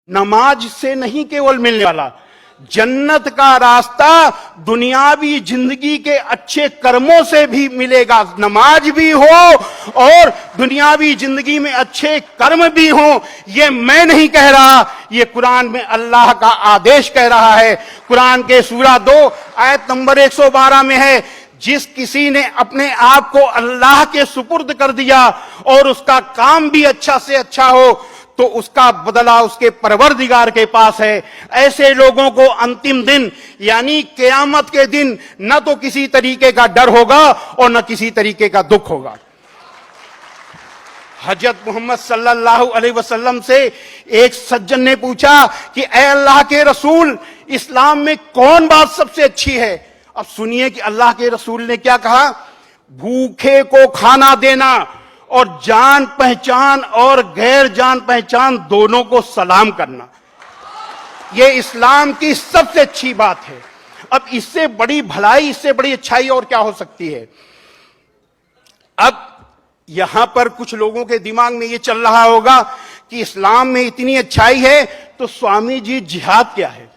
नमाज से नहीं केवल मिलने वाला, जन्नत का रास्ता दुनियावी जिंदगी के अच्छे कर्मों से भी मिलेगा। नमाज भी हो और दुनियावी जिंदगी में अच्छे कर्म भी हो, ये मैं नहीं कह रहा, ये कुरान में अल्लाह का आदेश कह रहा है। कुरान के सूरा 2 आयत नंबर 112 में है, जिस किसी ने अपने आप को अल्लाह के सुपुर्द कर दिया और उसका काम भी अच्छा से अच्छा हो तो उसका बदला उसके परवरदिगार के पास है। ऐसे लोगों को अंतिम दिन यानी क़यामत के दिन न तो किसी तरीके का डर होगा और न किसी तरीके का दुख होगा। हजरत मोहम्मद सल्लल्लाहु अलैहि वसल्लम से एक सज्जन ने पूछा कि ए अल्लाह के रसूल, इस्लाम में कौन बात सबसे अच्छी है? अब सुनिए कि अल्लाह के रसूल ने क्या कहा। भूखे को खाना देना और जान पहचान और गैर जान पहचान दोनों को सलाम करना, यह इस्लाम की सबसे अच्छी बात है। अब इससे बड़ी भलाई, इससे बड़ी अच्छाई और क्या हो सकती है? अब यहां पर कुछ लोगों के दिमाग में यह चल रहा होगा कि इस्लाम में इतनी अच्छाई है तो स्वामी जी जिहाद क्या है?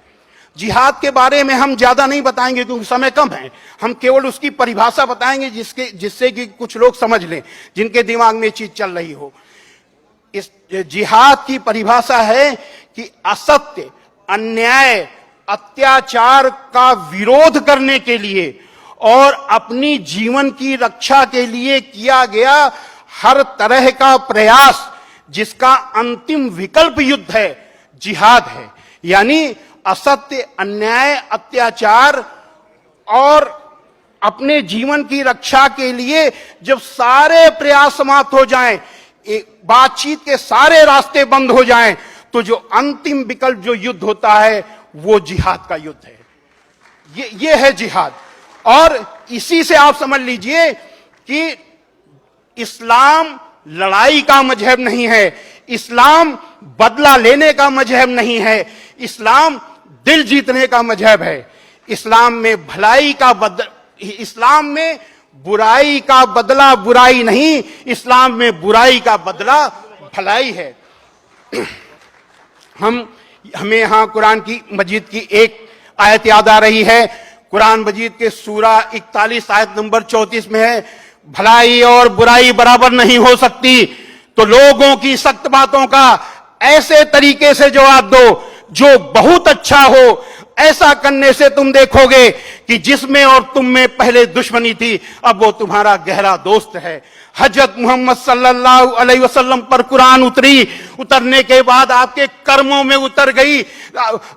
जिहाद के बारे में हम ज्यादा नहीं बताएंगे क्योंकि समय कम है। हम केवल उसकी परिभाषा बताएंगे जिससे कि कुछ लोग समझ लें, जिनके दिमाग में चीज चल रही हो। इस जिहाद की परिभाषा है कि असत्य, अन्याय, अत्याचार का विरोध करने के लिए और अपनी जीवन की रक्षा के लिए किया गया हर तरह का प्रयास, जिसका अंतिम विकल्प युद्ध है, जिहाद है। यानी असत्य, अन्याय, अत्याचार और अपने जीवन की रक्षा के लिए जब सारे प्रयास समाप्त हो जाएं, बातचीत के सारे रास्ते बंद हो जाएं, तो जो अंतिम विकल्प जो युद्ध होता है वो जिहाद का युद्ध है। ये है जिहाद। और इसी से आप समझ लीजिए कि इस्लाम लड़ाई का मजहब नहीं है, इस्लाम बदला लेने का मजहब नहीं है, इस्लाम दिल जीतने का मजहब है। इस्लाम में भलाई का इस्लाम में बुराई का बदला बुराई नहीं, इस्लाम में बुराई का बदला भलाई है। हमें यहां कुरान की मजीद की एक आयत याद आ रही है। कुरान मजीद के सूरा 41 आयत नंबर 34 में है, भलाई और बुराई बराबर नहीं हो सकती, तो लोगों की सख्त बातों का ऐसे तरीके से जवाब दो जो बहुत अच्छा हो। ऐसा करने से तुम देखोगे कि जिसमें और तुम में पहले दुश्मनी थी अब वो तुम्हारा गहरा दोस्त है। हजरत मोहम्मद सल्लल्लाहु अलैहि वसल्लम पर कुरान उतरी, उतरने के बाद आपके कर्मों में उतर गई,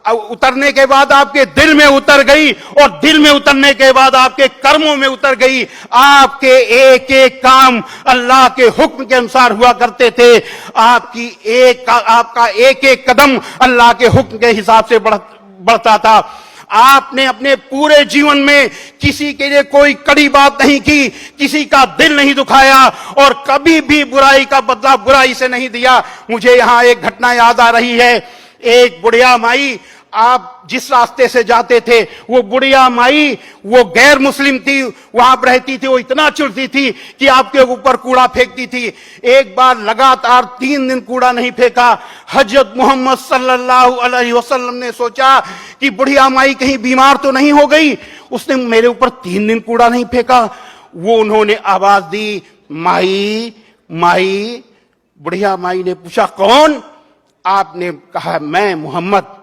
उतरने के बाद आपके दिल में उतर गई और दिल में उतरने के बाद आपके कर्मों में उतर गई। आपके एक एक काम अल्लाह के हुक्म के अनुसार हुआ करते थे, आपका एक एक कदम अल्लाह के हुक्म के हिसाब से बढ़ता था। आपने अपने पूरे जीवन में किसी के लिए कोई कड़ी बात नहीं की, किसी का दिल नहीं दुखाया और कभी भी बुराई का बदला बुराई से नहीं दिया। मुझे यहां एक घटना याद आ रही है। एक बुढ़िया माई, आप जिस रास्ते से जाते थे वो बुढ़िया माई, वो गैर मुस्लिम थी, वहां पर रहती थी, वो इतना चिढ़ती थी कि आपके ऊपर कूड़ा फेंकती थी। एक बार लगातार 3 दिन कूड़ा नहीं फेंका। हजरत मोहम्मद सल्लल्लाहु अलैहि वसल्लम ने सोचा कि बुढ़िया माई कहीं बीमार तो नहीं हो गई, उसने मेरे ऊपर 3 दिन कूड़ा नहीं फेंका। वो उन्होंने आवाज दी, माई माई। बुढ़िया माई ने पूछा कौन? आपने कहा मैं मोहम्मद।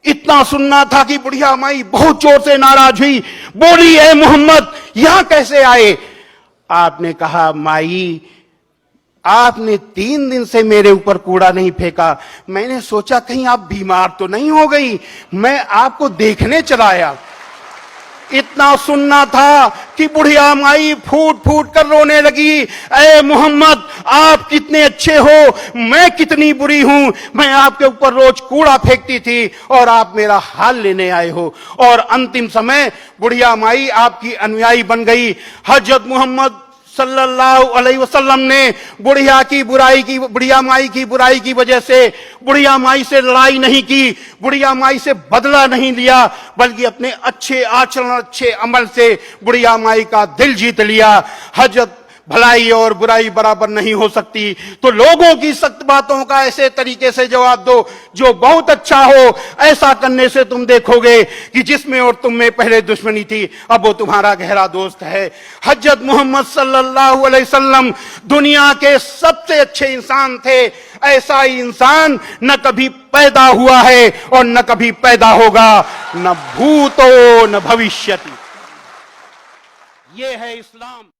इतना सुनना था कि बुढ़िया माई बहुत जोर से नाराज हुई, बोली है मोहम्मद यहां कैसे आए? आपने कहा माई आपने 3 दिन से मेरे ऊपर कूड़ा नहीं फेंका, मैंने सोचा कहीं आप बीमार तो नहीं हो गई, मैं आपको देखने चला आया। इतना सुनना था कि बुढ़िया माई फूट फूट कर रोने लगी, ए मोहम्मद आप कितने अच्छे हो, मैं कितनी बुरी हूं, मैं आपके ऊपर रोज कूड़ा फेंकती थी और आप मेरा हाल लेने आए हो। और अंतिम समय बुढ़िया माई आपकी अनुयायी बन गई। हजरत मोहम्मद सल्लल्लाहु अलैहि वसल्लम ने बुढ़िया माई की बुराई की वजह से बुढ़िया माई से लड़ाई नहीं की, बुढ़िया माई से बदला नहीं लिया, बल्कि अपने अच्छे आचरण, अच्छे अमल से बुढ़िया माई का दिल जीत लिया। हजरत भलाई और बुराई बराबर नहीं हो सकती, तो लोगों की सख्त बातों का ऐसे तरीके से जवाब दो जो बहुत अच्छा हो। ऐसा करने से तुम देखोगे कि जिसमें और तुम में पहले दुश्मनी थी, अब वो तुम्हारा गहरा दोस्त है। हजरत मोहम्मद सल्लल्लाहु अलैहि वसल्लम दुनिया के सबसे अच्छे इंसान थे। ऐसा ही इंसान न कभी पैदा हुआ है और न कभी पैदा होगा, न भूतो न भविष्यति। ये है इस्लाम।